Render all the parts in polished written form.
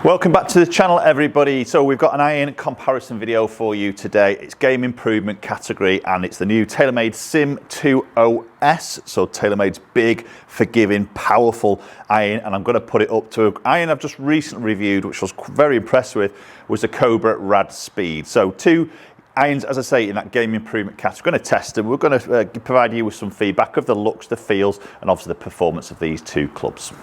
Welcome back to the channel, everybody. So we've got an iron comparison video for you today. It's game improvement category and it's the new TaylorMade SIM2 OS. So TaylorMade's big, forgiving, powerful iron, and I'm going to put it up to an iron I've just recently reviewed, which I was very impressed with, was the Cobra RAD Speed. So two irons, as I say, in that game improvement category. We're going to test them. We're going to provide you with some feedback of the looks, the feels, and obviously the performance of these two clubs.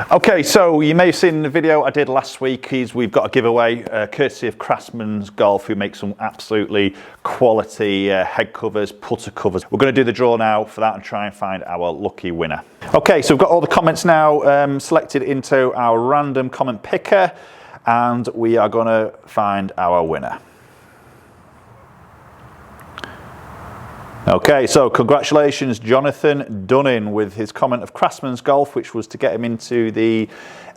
Okay, so you may have seen the video I did last week. We've got a giveaway courtesy of Craftsman Golf, who makes some absolutely quality head covers, putter covers. We're going to do the draw now for that and try and find our lucky winner. Okay, so we've got all the comments now selected into our random comment picker, and we are going to find our winner. Okay, so congratulations, Jonathan Dunning, with his comment of Craftsman's Golf, which was to get him into the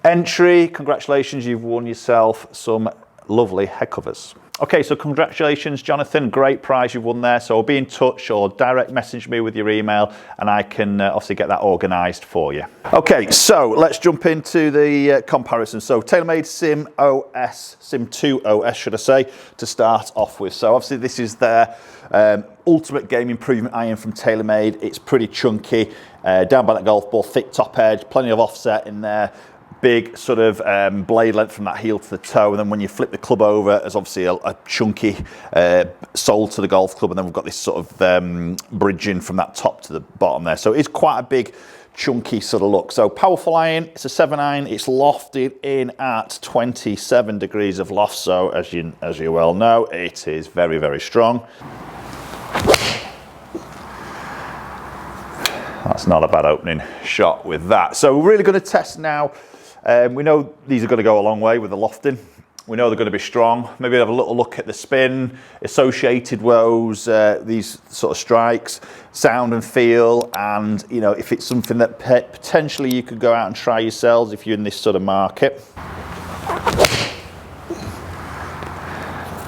entry. Congratulations, you've won yourself some lovely head covers. Okay, so congratulations, Jonathan. Great prize you've won there. So be in touch or direct message me with your email and I can obviously get that organised for you. Okay, so let's jump into the comparison. So TaylorMade SimOS, SIM2 OS should I say, to start off with. So obviously this is their ultimate game improvement iron from TaylorMade. It's pretty chunky, down by that golf ball, thick top edge, plenty of offset in there. Big sort of blade length from that heel to the toe, and then when you flip the club over, there's obviously a chunky sole to the golf club, and then we've got this sort of bridging from that top to the bottom there. So it's quite a big, chunky sort of look. So powerful iron, it's a 7 iron, it's lofted in at 27 degrees of loft, so as you well know, it is very, very strong. That's not a bad opening shot with that. So we're really going to test now. We know these are going to go a long way with the lofting. We know they're going to be strong. Maybe have a little look at the spin, associated woes, these sort of strikes, sound and feel, and you know, if it's something that potentially you could go out and try yourselves if you're in this sort of market.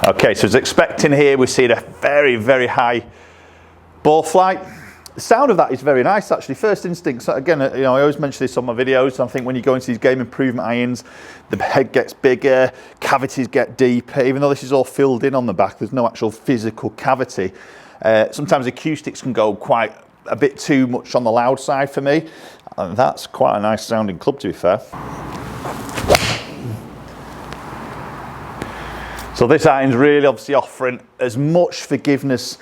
Okay, so as expecting here, we're seeing a very, very high ball flight. The sound of that is very nice, actually. First instincts, again, you know, I always mention this on my videos. I think when you go into these game improvement irons, the head gets bigger, cavities get deeper. Even though this is all filled in on the back, there's no actual physical cavity. Sometimes acoustics can go quite a bit too much on the loud side for me. And that's quite a nice sounding club, to be fair. So this iron's really obviously offering as much forgiveness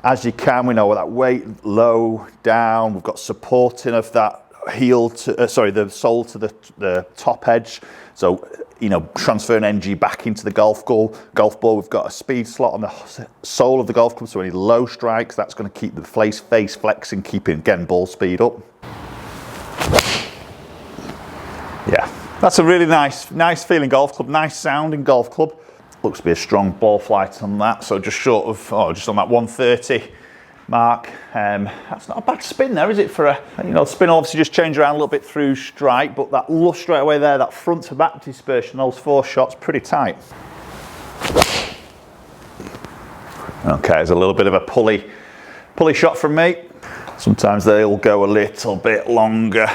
as you can. We know that weight low down, we've got supporting of that heel to the sole to the top edge, so you know, transferring energy back into the golf ball. We've got a speed slot on the sole of the golf club, so any low strikes, that's going to keep the face flexing, keeping again ball speed up. Yeah, that's a really nice feeling golf club, nice sounding golf club. Looks to be a strong ball flight on that, so just short of, just on that 130 mark. That's not a bad spin there, is it? For a, you know, spin will obviously just change around a little bit through strike, but that lush straight away there, that front to back dispersion, those 4 shots, pretty tight. Okay, there's a little bit of a pulley shot from me. Sometimes they'll go a little bit longer.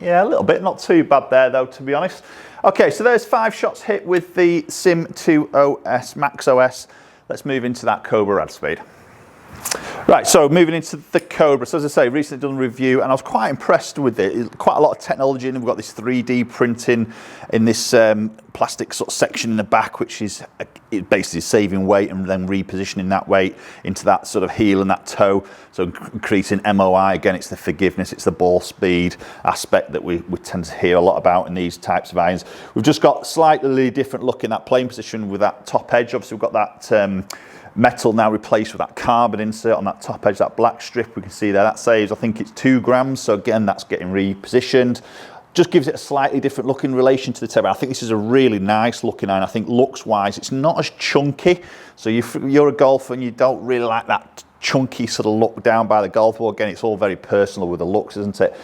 Yeah, a little bit, not too bad there though, to be honest. Okay, so there's 5 shots hit with the SIM2 OS, Max OS. Let's move into that Cobra RAD Speed. Right, so moving into the Cobra. So as I say, recently done a review and I was quite impressed with it. Quite a lot of technology in it. We've got this 3D printing in this plastic sort of section in the back, which is basically saving weight and then repositioning that weight into that sort of heel and that toe. So increasing MOI, again, it's the forgiveness, it's the ball speed aspect that we tend to hear a lot about in these types of irons. We've just got slightly different look in that playing position with that top edge. Obviously we've got that metal now replaced with that carbon insert on that top edge, that black strip we can see there. That saves, I think it's 2 grams, so again that's getting repositioned. Just gives it a slightly different look in relation to the TaylorMade. I think this is a really nice looking iron. I think looks wise it's not as chunky, so you're a golfer and you don't really like that chunky sort of look down by the golf ball. Again, it's all very personal with the looks, isn't it?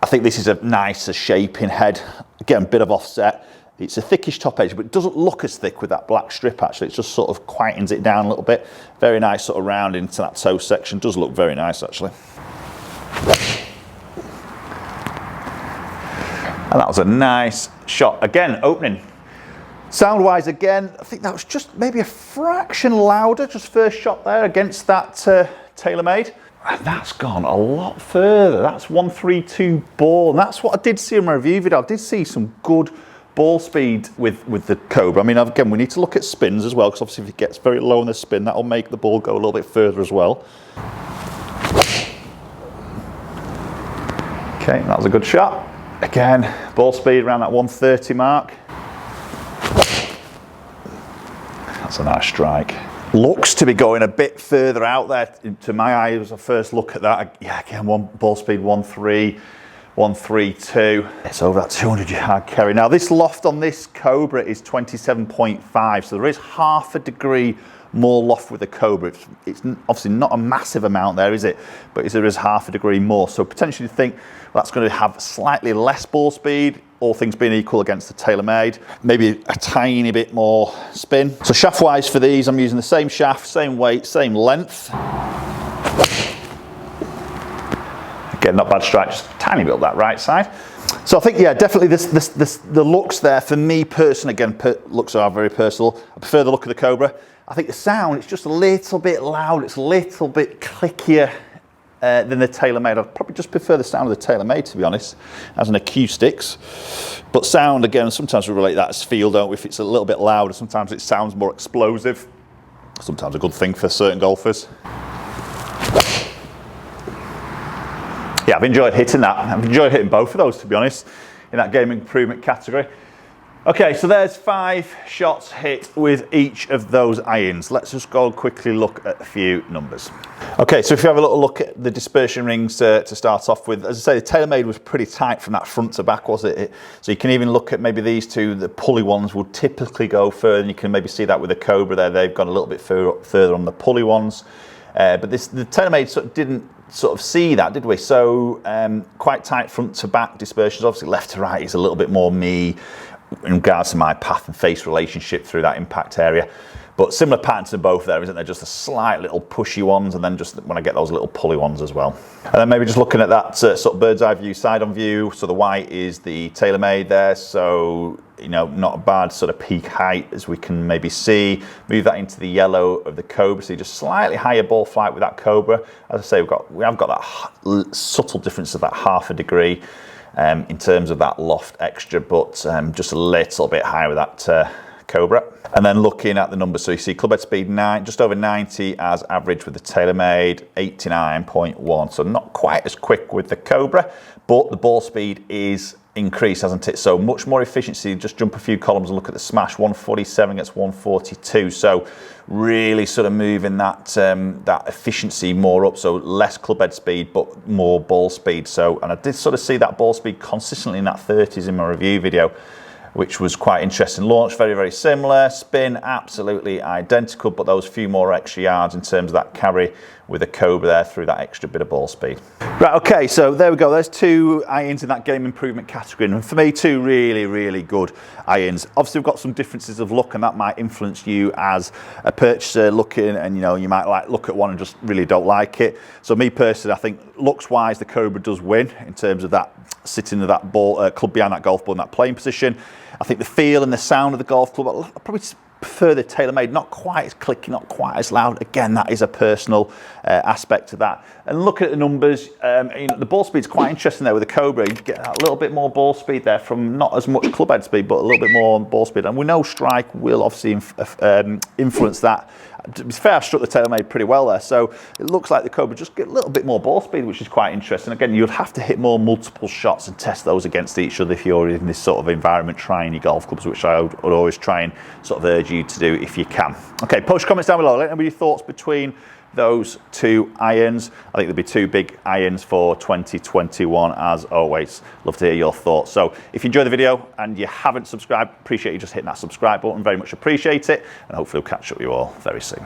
I think this is a nicer shaping head. Again, a bit of offset. It's a thickish top edge, but it doesn't look as thick with that black strip actually. It just sort of quietens it down a little bit. Very nice sort of round into that toe section. Does look very nice actually. And that was a nice shot. Again, opening. Sound-wise, again, I think that was just maybe a fraction louder, just first shot there against that TaylorMade. And that's gone a lot further. That's 132 ball. And that's what I did see in my review video. I did see some good ball speed with the Cobra. I mean, again, we need to look at spins as well, because obviously if it gets very low in the spin, that'll make the ball go a little bit further as well. Okay, that was a good shot. Again, ball speed around that 130 mark. That's a nice strike. Looks to be going a bit further out there. To my eye, it was a first look at that. Yeah, again, ball speed 1.3, 1.32. It's over that 200 yard carry. Now, this loft on this Cobra is 27.5, so there is half a degree more loft with the Cobra. It's obviously not a massive amount there, is it? But there is half a degree more. So potentially you think, well, that's going to have slightly less ball speed, all things being equal against the TaylorMade. Maybe a tiny bit more spin. So shaft-wise for these, I'm using the same shaft, same weight, same length. Again, not bad strike, just a tiny bit up that right side. So I think, yeah, definitely the looks there, for me personally, again, looks are very personal. I prefer the look of the Cobra. I think the sound, it's just a little bit loud, it's a little bit clickier than the TaylorMade. I'd probably just prefer the sound of the TaylorMade, to be honest, as an acoustics. But sound, again, sometimes we relate that as feel, don't we? If it's a little bit louder, sometimes it sounds more explosive. Sometimes a good thing for certain golfers. Yeah, I've enjoyed hitting that. I've enjoyed hitting both of those, to be honest, in that game improvement category. Okay, so there's 5 shots hit with each of those irons. Let's just go quickly look at a few numbers. Okay, so if you have a little look at the dispersion rings to start off with, as I say, the TaylorMade was pretty tight from that front to back, wasn't it? So you can even look at maybe these two, the pulley ones would typically go further, and you can maybe see that with the Cobra there, they've gone a little bit further on the pulley ones. But the TaylorMade sort of didn't sort of see that, did we? So quite tight front to back dispersions. Obviously left to right is a little bit more me in regards to my path and face relationship through that impact area. But similar patterns to both there, isn't there? Just a slight little pushy ones, and then just when I get those little pulley ones as well. And then maybe just looking at that sort of bird's eye view, side on view. So the white is the TaylorMade there. So, you know, not a bad sort of peak height as we can maybe see. Move that into the yellow of the Cobra. So just slightly higher ball flight with that Cobra. As I say, we have got that subtle difference of that half a degree. In terms of that loft extra, but just a little bit higher with that Cobra. And then looking at the numbers, so you see club head speed just over 90 as average with the TaylorMade, 89.1. So not quite as quick with the Cobra, but the ball speed is increased, hasn't it? So much more efficiency. Just jump a few columns and look at the smash, 147 against 142. So really sort of moving that that efficiency more up. So less club head speed, but more ball speed. So, and I did sort of see that ball speed consistently in that 30s in my review video, which was quite interesting. Launch, very, very similar. Spin, absolutely identical, but those few more extra yards in terms of that carry with the Cobra there through that extra bit of ball speed. Right, okay, so there we go. There's 2 irons in that game improvement category. And for me, 2 really, really good irons. Obviously, we've got some differences of look, and that might influence you as a purchaser looking, and you know, you might look at one and just really don't like it. So me personally, I think looks-wise, the Cobra does win in terms of that sitting of that ball, club behind that golf ball in that playing position. I think the feel and the sound of the golf club, I probably prefer the TaylorMade, not quite as clicky, not quite as loud. Again, that is a personal aspect to that. And look at the numbers, you know, the ball speed's quite interesting there with the Cobra. You get a little bit more ball speed there from not as much club head speed, but a little bit more ball speed. And we know strike will obviously influence that. To be fair, I struck the TaylorMade pretty well there, so it looks like the Cobra just get a little bit more ball speed, which is quite interesting. Again, you'd have to hit more multiple shots and test those against each other if you're in this sort of environment trying your golf clubs, which I would always try and sort of urge you to do if you can. Okay, post comments down below. Let me know your thoughts between those 2 irons. I think there'll be 2 big irons for 2021 as always. Love to hear your thoughts. So if you enjoyed the video and you haven't subscribed, appreciate you just hitting that subscribe button, very much appreciate it, and hopefully we'll catch up with you all very soon.